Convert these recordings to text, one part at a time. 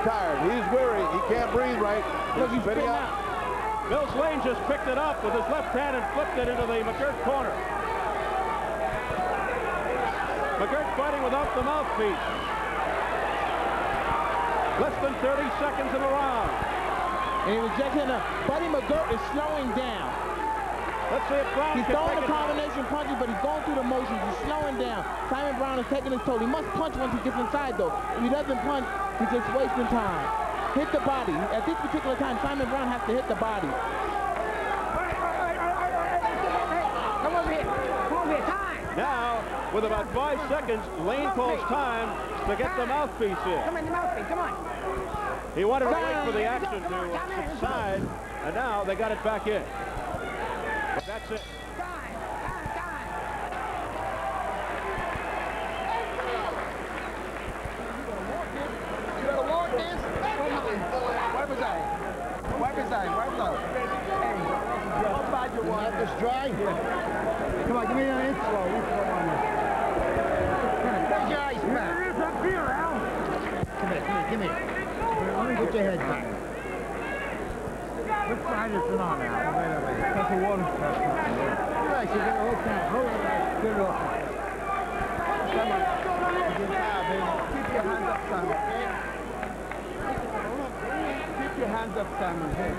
tired. He's weary. He can't breathe right. Look, he's spitting out. Bill Swain just picked it up with his left hand and flipped it into the McGirt corner. McGirt fighting without the mouthpiece. Less than 30 seconds in the round. And he was just in a... Buddy McGirt is slowing down. Let's see if Brown He's can throwing take the it. combination punches, but he's going through the motions. He's slowing down. Simon Brown is taking his toll. He must punch once he gets inside, though. If he doesn't punch, he's just wasting time. Hit the body. At this particular time, Simon Brown has to hit the body. Come over here. Come over here. Time. Now, with about 5 seconds, Lane calls time to get the mouthpiece in. Come in the mouthpiece. Come on. He wanted to wait for the action to subside, and now they got it back in. But that's it. Time. You gotta walk this? Wipe his eye. Wipe his eye. Wipe his eye. Hey, how bad you want this dry? Come on, give me an intro. Where's your ice pack? Come here. Put your head back. Which side is it on now? That's the water. Right, you got a whole time. Hold it right. Get it off. Come on. Keep your hands up, Simon. Keep your hands up, Simon. Hey.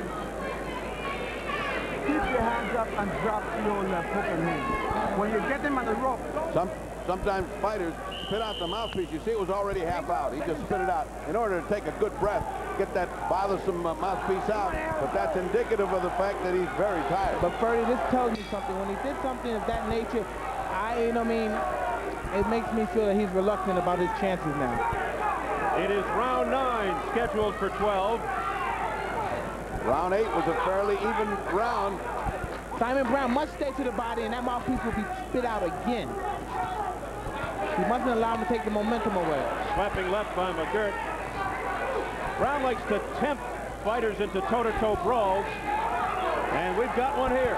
Keep your hands up and drop your left hook and hand. When you get them on the rope. Sometimes fighters spit out the mouthpiece. You see, it was already half out. He just spit it out in order to take a good breath, get that bothersome mouthpiece out. But that's indicative of the fact that he's very tired. But Ferdy, this tells me something. When he did something of that nature, it makes me feel that he's reluctant about his chances now. It is round 9, scheduled for 12. Round 8 was a fairly even round. Simon Brown must stay to the body, and that mouthpiece will be spit out again. He mustn't allow him to take the momentum away. Slapping left by McGirt. Brown likes to tempt fighters into toe-to-toe brawls, and we've got one here.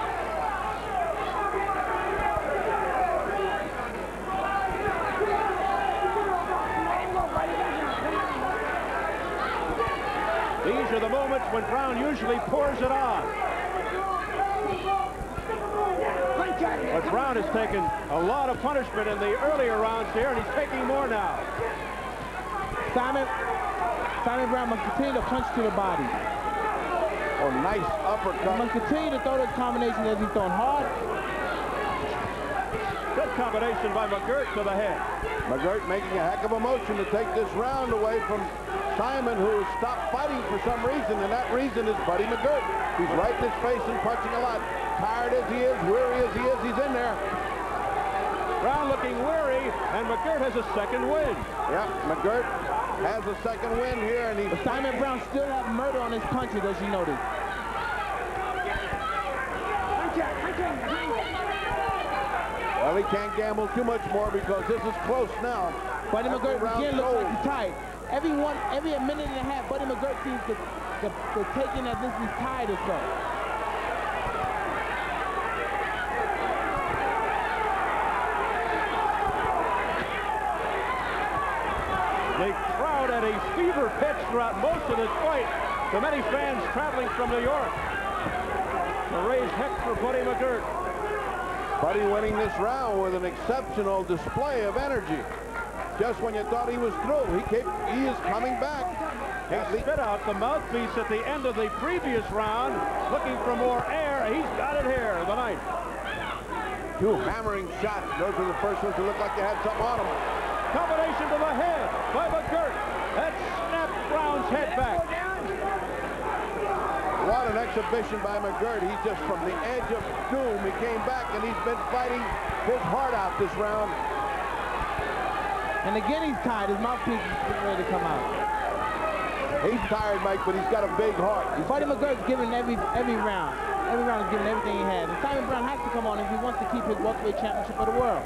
These are the moments when Brown usually pours it on. But Brown has taken a lot of punishment in the earlier rounds here, and he's taking more now. Simon Brown must continue to punch to the body. Oh, nice He uppercut. must continue to throw those combinations as he's throwing hard. Good combination by McGirt to the head. McGirt making a heck of a motion to take this round away from Simon, who has stopped fighting for some reason, and that reason is Buddy McGirt. He's right in his face and punching a lot. Tired as he is, weary as he is, he's in there. Brown looking weary, and McGirt has a second win. Yep, McGirt has a second win here, and But Simon Brown still has murder on his punches, as you noticed. well, he can't gamble too much more because this is close now. Buddy McGirt round again looks gold. like he's tired. Every minute and a half, Buddy McGirt seems to take in as if he's tired or so. The crowd at a fever pitch throughout most of this fight. The many fans traveling from New York to raise heck for Buddy McGirt. Buddy winning this round with an exceptional display of energy. Just when you thought he was through, he is coming back. He spit out the mouthpiece at the end of the previous round, looking for more air. He's got it here, the ninth. Two hammering shots. Those are the first ones to look like they had something on them. Combination to the head by McGirt. That snapped Brown's head back. What an exhibition by McGirt. He's just from the edge of doom. He came back and he's been fighting his heart out this round. And again, he's tired. His mouthpiece is ready to come out. He's tired, Mike, but he's got a big heart. Buddy McGirt's giving every round. Every round is giving everything he has. And Simon Brown has to come on if he wants to keep his welterweight championship of the world.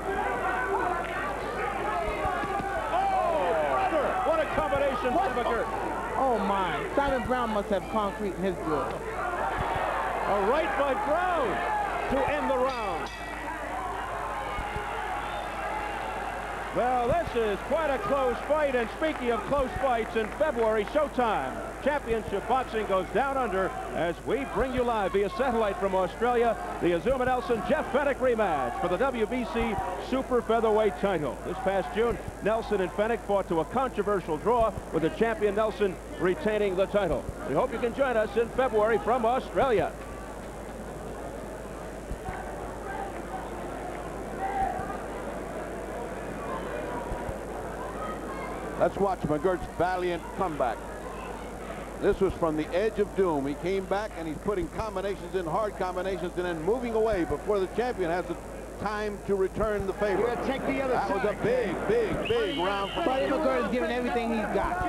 What a combination by McGirt. Oh my. Simon Brown must have concrete in his grill. A right by Brown to end the round. Well, this is quite a close fight, and speaking of close fights, in February, Showtime Championship Boxing goes down under as we bring you live via satellite from Australia the Azuma Nelson-Jeff Fenech rematch for the WBC Super Featherweight title. This past June, Nelson and Fenech fought to a controversial draw, with the champion Nelson retaining the title. We hope you can join us in February from Australia. Let's watch McGirt's valiant comeback. This was from the edge of doom. He came back and he's putting combinations in, hard combinations, and then moving away before the champion has the time to return the favor. Check the other That was a big round for Buddy McGirt is giving everything he's got.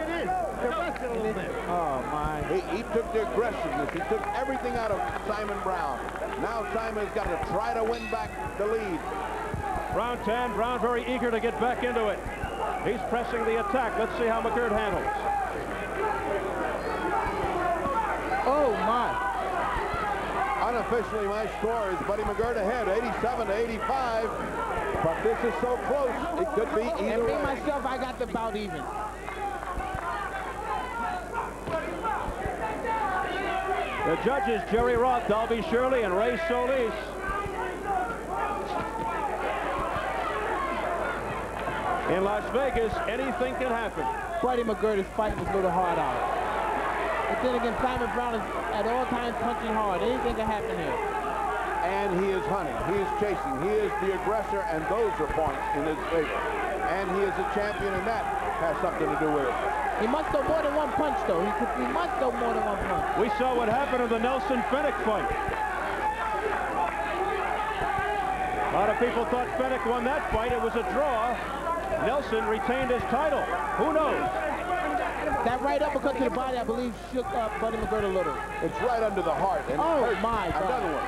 Oh, my. He took the aggressiveness. He took everything out of Simon Brown. Now Simon's got to try to win back the lead. Round 10, Brown very eager to get back into it. He's pressing the attack. Let's see how McGirt handles. Oh, my. Unofficially, my score is Buddy McGirt ahead, 87-85. But this is so close, it could be either And me, way. myself, I got the bout even. The judges, Jerry Roth, Dalby Shirley, and Ray Solis. In Las Vegas, anything can happen. Buddy McGirt is fighting his little heart out. But then again, Simon Brown is at all times punching hard. Anything can happen here. And he is hunting. He is chasing. He is the aggressor, and those are points in his favor. And he is a champion, and that has something to do with it. He must throw more than one punch, though. He must throw more than one punch. We saw what happened in the Nelson-Fenech fight. A lot of people thought Fenech won that fight. It was a draw. Nelson retained his title. Who knows? That right uppercut to the body, I believe, shook up Buddy McGirt a little. It's right under the heart. And Oh, hurt. my God. Another one.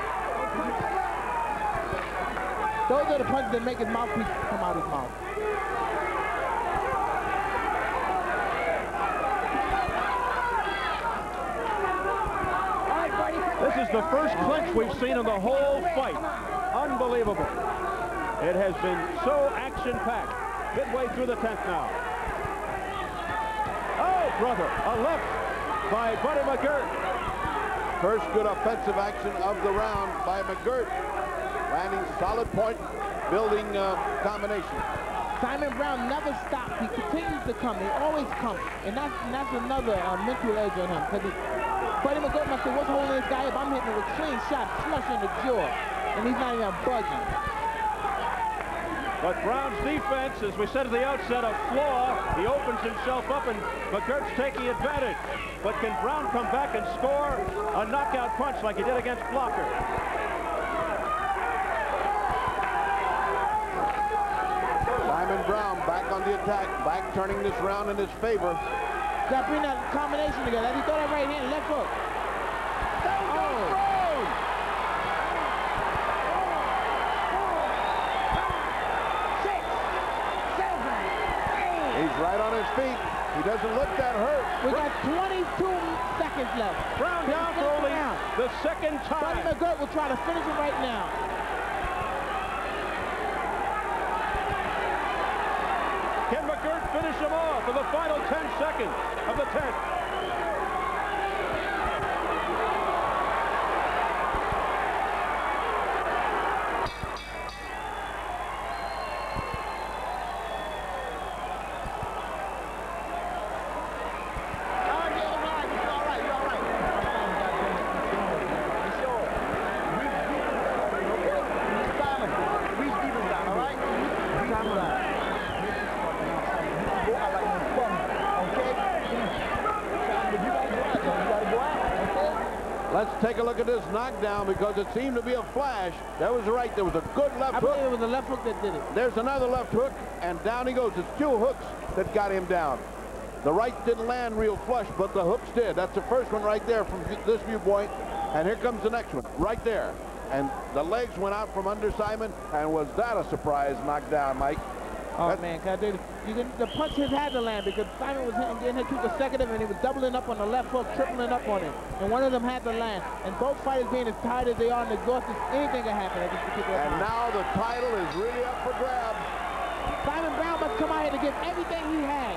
Those are the punches that make his mouthpiece come out his mouth. This is the first clinch we've seen in the whole fight. Unbelievable. It has been so action-packed. Midway through the 10th now. Oh, brother, a left by Buddy McGirt. First good offensive action of the round by McGirt. Landing solid point, building combination. Simon Brown never stops. He continues to come. He always comes. And that's another mental edge on him. Because Buddy McGirt must say, what's holding this guy up? I'm hitting him with clean shots, flush in the jaw. And he's not even budging. But Brown's defense, as we said at the outset, a flaw. He opens himself up, and McGirt's taking advantage. But can Brown come back and score a knockout punch like he did against Blocker? Simon Brown back on the attack, back turning this round in his favor. Got to bring that combination together. As he throw that right hand, left hook. He's right on his feet. He doesn't look that hurt. We got 22 seconds left. Brown down for only the second Buddy time. McGirt will try to finish it right now. Can McGirt finish him off in the final 10 seconds of the 10th? Let's take a look at this knockdown because it seemed to be a flash. That was right. There was a good left I hook. believe it was the left hook that did it. There's another left hook, and down he goes. It's two hooks that got him down. The right didn't land real flush, but the hooks did. That's the first one right there from this viewpoint. And here comes the next one, right there. And the legs went out from under Simon, and was that a surprise knockdown, Mike? Oh, man, the punches had to land because Simon was getting hit two consecutive, and he was doubling up on the left hook, tripling up on it. And one of them had to land. And both fighters being as tired as they are and exhausted, anything can happen at this particular time. And now the title is really up for grabs. Simon Brown must come out here to give everything he has.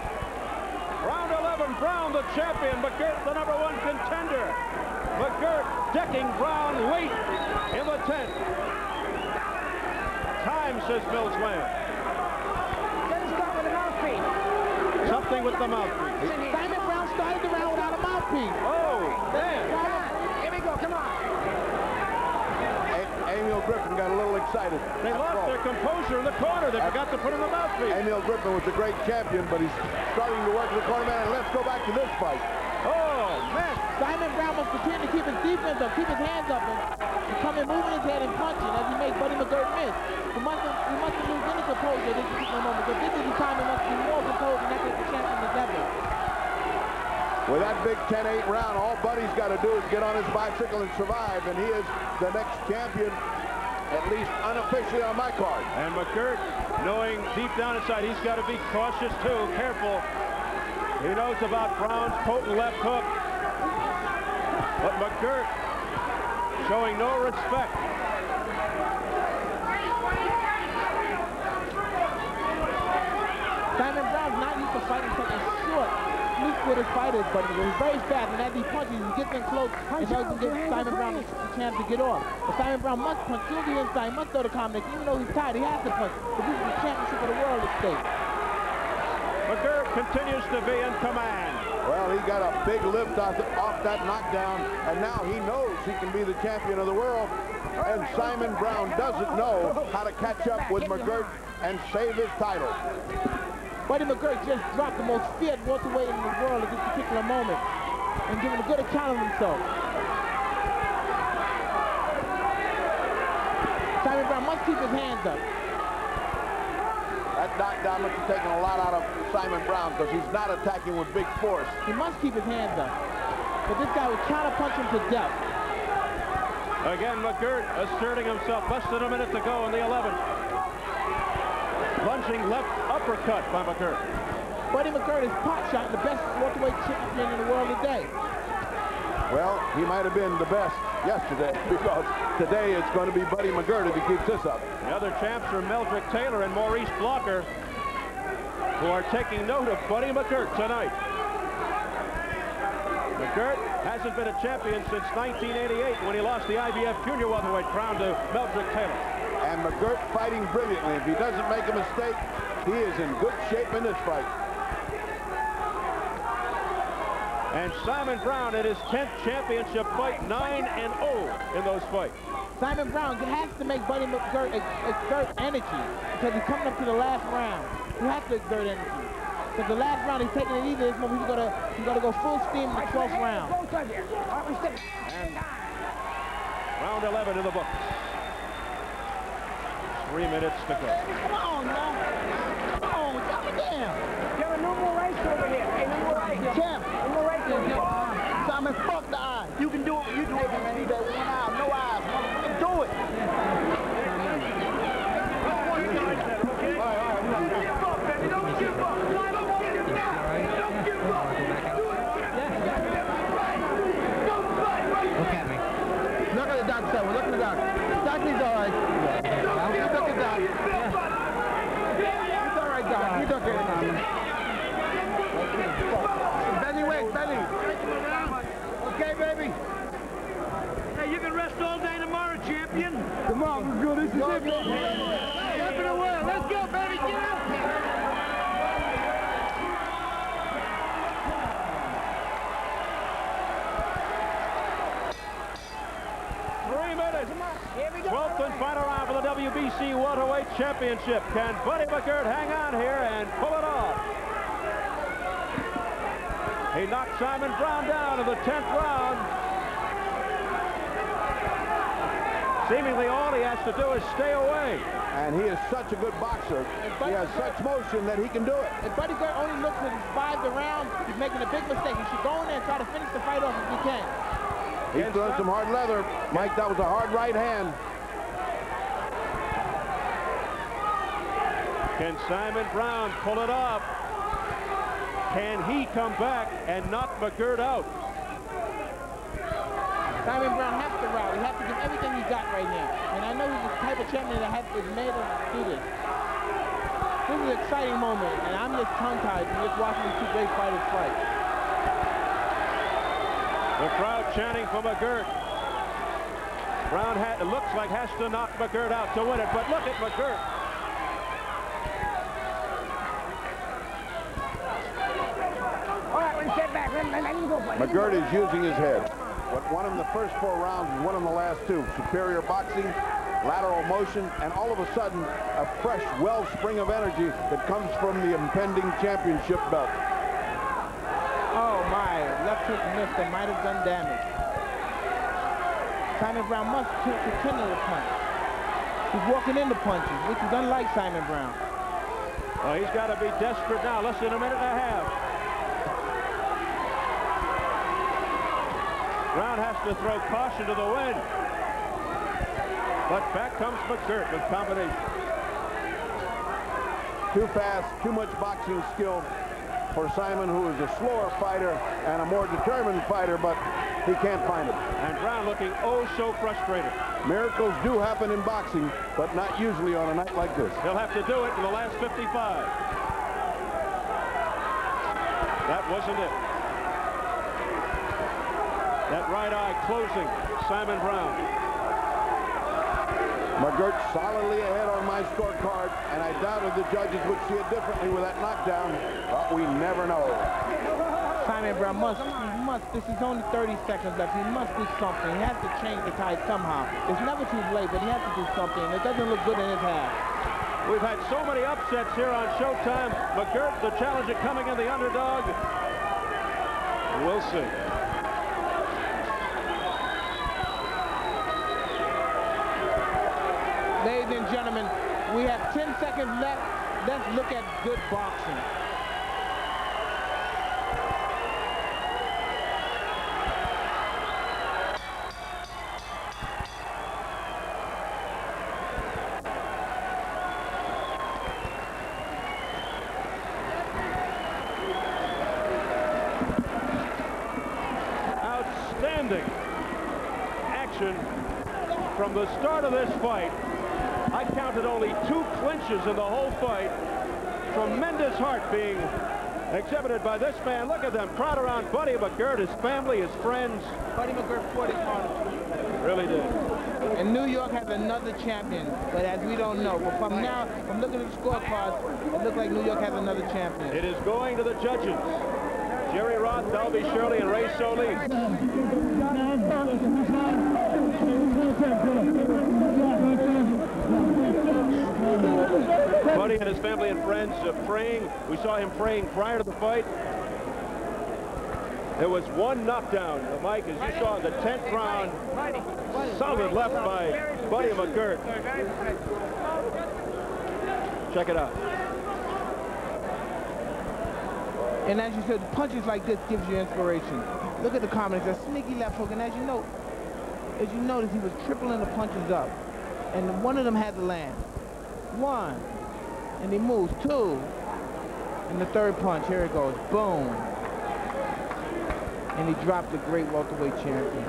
Round 11, Brown the champion, McGirt the #1 contender. McGirt decking Brown late in the 10th. Time, says Millsland. Just start with the mouthpiece. Something with the mouthpiece. Simon Brown started the round without a mouthpiece. Oh, man. Here we go, come on. Emil Griffin got a little excited. They lost their composure in the corner. They forgot to put in the mouthpiece. Emil Griffin was a great champion, but he's starting to work the corner man. And let's go back to this fight. Oh, man. Simon Brown must continue to keep his defense up, keep his hands up, and come in moving his head and punching as he makes Buddy McGirt miss. He mustn't lose any composure at this particular moment, because this is the time he must be more composed and not get the champion as ever. With that big 10-8 round, all Buddy's got to do is get on his bicycle and survive, and he is the next champion, at least unofficially on my card. And McGirt, knowing deep down inside, he's got to be cautious too, careful. He knows about Brown's potent left hook. But McGirt showing no respect. Simon Brown's not used to fighting such a short, fleet-footed fighters, but he's very fast, and as he punches, he gets in close and doesn't give Simon Brown the chance to get off. But Simon Brown must punch through the inside, must throw the combination. Even though he's tired, he has to punch. But this is the championship of the world at stake. McGirt continues to be in command. Well, he got a big lift off that knockdown, and now he knows he can be the champion of the world. And Simon Brown doesn't know how to catch up with McGirt and save his title. Buddy McGirt just dropped the most feared welterweight in the world at this particular moment and giving a good account of himself. Simon Brown must keep his hands up. That knockdown must have taken a lot out of Simon Brown because he's not attacking with big force. He must keep his hands up. But this guy would counterpunch him to death. Again, McGirt asserting himself. Less than a minute to go in the 11th. Lunging left uppercut by McGirt. Buddy McGirt is pot shot the best welterweight champion in the world today. Well, he might have been the best yesterday because today it's going to be Buddy McGirt if he keeps this up. The other champs are Meldrick Taylor and Maurice Blocker, who are taking note of Buddy McGirt tonight. McGirt hasn't been a champion since 1988 when he lost the IBF junior welterweight crown to Meldrick Taylor. And McGirt fighting brilliantly. If he doesn't make a mistake, he is in good shape in this fight. And Simon Brown at his 10th championship fight, 9-0 in those fights. Simon Brown has to make Buddy McGirt exert energy because he's coming up to the last round. He has to exert energy. Because the last round he's taking it easy. This moment he's gonna go full steam in the 12th round. And round 11 in the books. 3 minutes to go. Come on, man. Come on, drop it down. There's a normal race over here. Hey, normal race. Champ. Normal race over here. Simon, fuck the eye. You can do it. You do it. You need that one eye, no eyes. Motherfucker, do it. Don't give up. Look at me. Look at the doctor. Look at the doctor. Doctor's all right. Look at Doc. He's all right, Doc. He's okay. Belly weight, belly. Okay, baby. Hey, you can rest all day tomorrow, champion. Come on, let's go. This is it, baby. Champion of the world. Let's go, baby. Get out. 3 minutes. Here we go. 12th and final round for the WBC Welterweight Championship. Can Buddy McGirt hang on here and pull it off? He knocked Simon Brown down in the 10th round. Seemingly all he has to do is stay away. And he is such a good boxer. He has such motion that he can do it. If Buddy McGirt only looks to survive the round, he's making a big mistake. He should go in there and try to finish the fight off if he can. He's throwing some hard leather. Mike, that was a hard right hand. Can Simon Brown pull it off? Can he come back and knock McGirt out? Simon Brown has to rally. He has to give everything he's got right now. And I know he's the type of champion that is made to do this. This is an exciting moment, and I'm just tongue-tied from just watching these two great fighters fight. The crowd chanting for McGirt. Brown it looks like has to knock McGirt out to win it, but look at McGirt. All right, let's get back. Let him go for it. McGirt is using his head. What won him the first 4 rounds is won him the last 2. Superior boxing, lateral motion, and all of a sudden, a fresh wellspring of energy that comes from the impending championship belt. Oh my, left hook missed that might have done damage. Simon Brown must continue to punch. He's walking into punches, which is unlike Simon Brown. Well, he's got to be desperate now. Less than a minute and a half. Brown has to throw caution to the wind. But back comes McGirt with combination. Too fast, too much boxing skill for Simon, who is a slower fighter and a more determined fighter, but he can't find it. And Brown looking oh so frustrated. Miracles do happen in boxing, but not usually on a night like this. He'll have to do it in the last 55. That wasn't it. That right eye closing Simon Brown. McGirt solidly ahead on my scorecard, and I doubted the judges would see it differently with that knockdown, but we never know. Simon Brown this is only 30 seconds left. He must do something. He has to change the tide somehow. It's never too late, but he has to do something. It doesn't look good in his half. We've had so many upsets here on Showtime. McGirt, the challenger, coming in the underdog. We'll see. Ladies and gentlemen, we have 10 seconds left. Let's look at good boxing. Outstanding action from the start of this fight. I counted only 2 clinches in the whole fight. Tremendous heart being exhibited by this man. Look at them crowd around Buddy McGirt, his family, his friends. Buddy McGirt fought his heart. Really did. And New York has another champion, but as we don't know. But from now, from looking at the scorecards, it looks like New York has another champion. It is going to the judges. Jerry Roth, Dalby Shirley, and Ray Solis. Buddy and his family and friends praying. We saw him praying prior to the fight. There was one knockdown, Mike, as you saw in the 10th round. Solid left by Buddy McGirt. Check it out. And as you said, punches like this gives you inspiration. Look at the comments. A sneaky left hook, and as you notice, he was tripling the punches up, and one of them had to land. 1, and he moves. 2, and the third punch. Here it goes. Boom. And he dropped the great welterweight champion.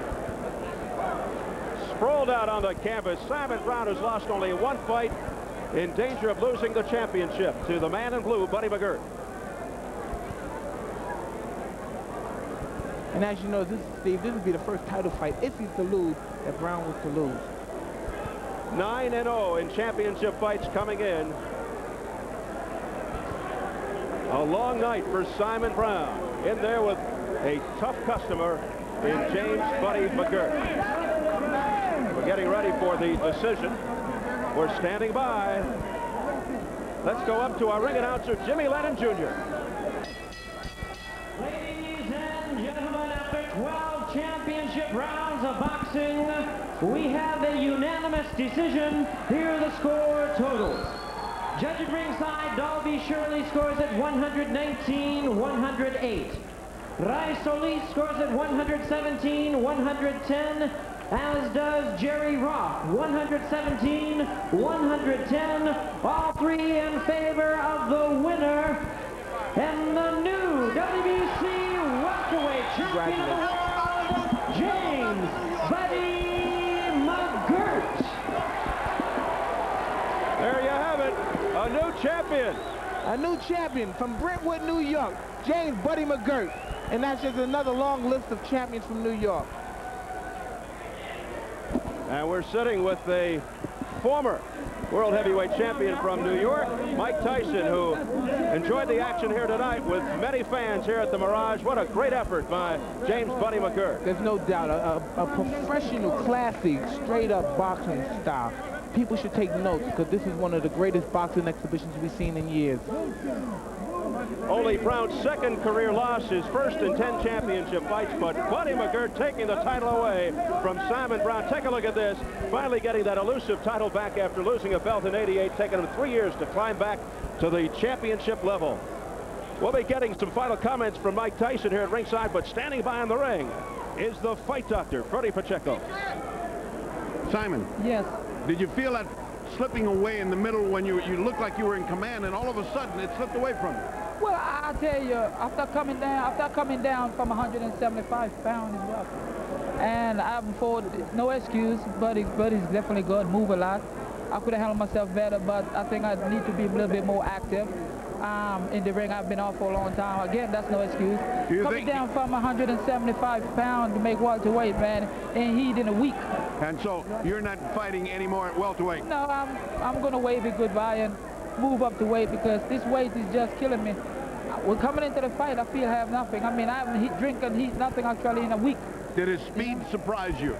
Sprawled out on the canvas, Simon Brown has lost only 1 fight, in danger of losing the championship to the man in blue, Buddy McGirt. And as you know, Steve, this would be the first title fight, if he's to lose, that Brown was to lose. 9-0 in championship fights coming in. A long night for Simon Brown. In there with a tough customer in James Buddy McGirt. We're getting ready for the decision. We're standing by. Let's go up to our ring announcer, Jimmy Lennon Jr. Ladies and gentlemen, after 12 championship rounds of boxing, we have a unanimous decision. Here are the score totals. Judge at ringside, Dalby Shirley scores at 119-108. Ray Solis scores at 117-110, as does Jerry Roth, 117-110. All 3 in favor of the winner and the new WBC welterweight champion of the world, James Buddy McGirt. There you have it. A A new champion. A new champion from Brentwood, New York, James Buddy McGirt. And that's just another long list of champions from New York. And we're sitting with the former world heavyweight champion from New York, Mike Tyson, who enjoyed the action here tonight with many fans here at the Mirage. What a great effort by James Buddy McGirt. There's no doubt, a professional, classy, straight-up boxing style. People should take notes because this is one of the greatest boxing exhibitions we've seen in years. Only Brown's second career loss, his first in 10 championship fights, but Buddy McGirt taking the title away from Simon Brown. Take a look at this. Finally getting that elusive title back after losing a belt in '88, taking him 3 years to climb back to the championship level. We'll be getting some final comments from Mike Tyson here at ringside, but standing by in the ring is the fight doctor, Freddie Pacheco. Simon. Yes. Did you feel that slipping away in the middle when you looked like you were in command, and all of a sudden it slipped away from you? Well, I tell you, after coming down from 175 pounds, and I'm for no excuse, Buddy's definitely good, move a lot. I could have handled myself better, but I think I need to be a little bit more active. In the ring, I've been off for a long time. Again, that's no excuse. Coming down from 175 pounds to make welterweight, man, ain't heat in a week. And so you're not fighting anymore at welterweight? No, I'm going to wave it goodbye and move up to weight because this weight is just killing me. Well, coming into the fight, I feel I have nothing. I mean, I haven't drinking heat nothing actually in a week. Did his speed surprise you?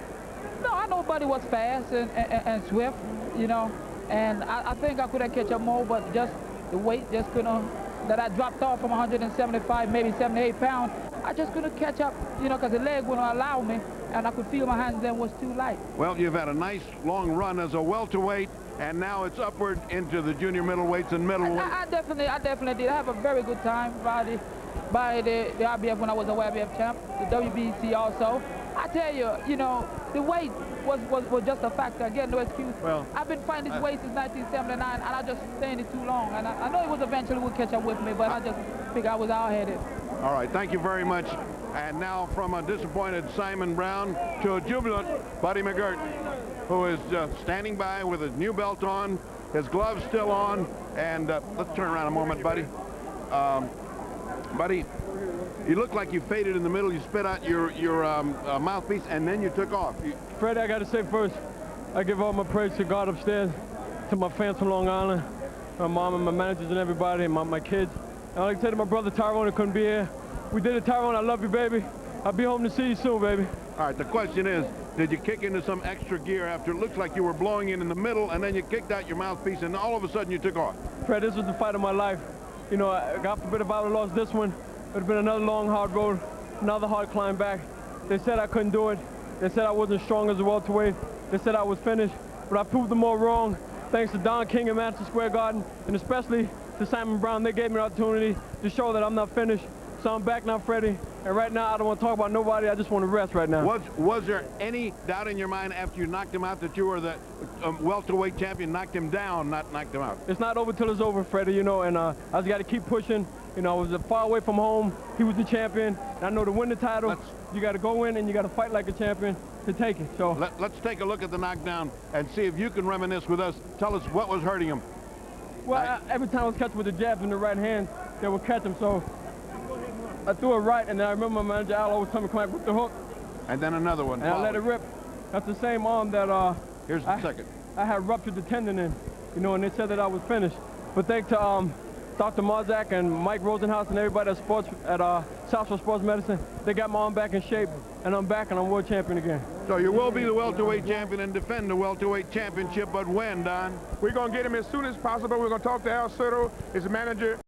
No, I know Buddy was fast and swift, you know, and I think I could have catch up more, but just the weight just couldn't, that I dropped off from 175, maybe 78 pounds, I just couldn't catch up, you know, because the leg wouldn't allow me, and I could feel my hands then was too light. Well, you've had a nice long run as a welterweight, and now it's upward into the junior middleweights and middleweight. I definitely did. I have a very good time by the IBF when I was a IBF champ, the WBC also. I tell you, you know, the weight was just a factor. Again, no excuse. Well, I've been fighting this weight since 1979, and I just stayed it too long. And I know it was eventually would catch up with me, but I just figured I was out-headed. All right, thank you very much. And now from a disappointed Simon Brown to a jubilant Buddy McGirt, who is standing by with his new belt on, his gloves still on, and let's turn around a moment, Buddy. Buddy, you look like you faded in the middle. You spit out your mouthpiece, and then you took off. Freddie, I got to say first, I give all my praise to God upstairs, to my fans from Long Island, my mom and my managers and everybody, and my kids. And I'd like to say to my brother Tyrone, who couldn't be here, we did it, Tyrone. I love you, baby. I'll be home to see you soon, baby. All right, the question is, did you kick into some extra gear after it looks like you were blowing in the middle, and then you kicked out your mouthpiece, and all of a sudden you took off? Fred, this was the fight of my life. You know, God forbid if I would have lost this one, it would have been another long, hard road, another hard climb back. They said I couldn't do it. They said I wasn't strong as a welterweight. They said I was finished, but I proved them all wrong. Thanks to Don King and Madison Square Garden, and especially to Simon Brown. They gave me an opportunity to show that I'm not finished. So I'm back now, Freddie. And right now, I don't want to talk about nobody. I just want to rest right now. Was there any doubt in your mind after you knocked him out that you were the welterweight champion, knocked him down, not knocked him out? It's not over till it's over, Freddie, you know, and I just got to keep pushing. You know, I was far away from home. He was the champion. And I know to win the title, you got to go in and you got to fight like a champion to take it. So let's take a look at the knockdown and see if you can reminisce with us. Tell us what was hurting him. Well, every time I was catching with the jabs in the right hand, they would catch him. So I threw it right, and then I remember my manager Al always told me to come back with the hook. And then another one. And I let it rip. That's the same arm that here's the second. I had ruptured the tendon in, you know, and they said that I was finished. But thanks to Dr. Marzak and Mike Rosenhaus and everybody at Southwell Sports Medicine, they got my arm back in shape, and I'm back and I'm world champion again. So you will be the welterweight champion and defend the welterweight championship, but when, Don? We're going to get him as soon as possible. We're going to talk to Al Soto, his manager,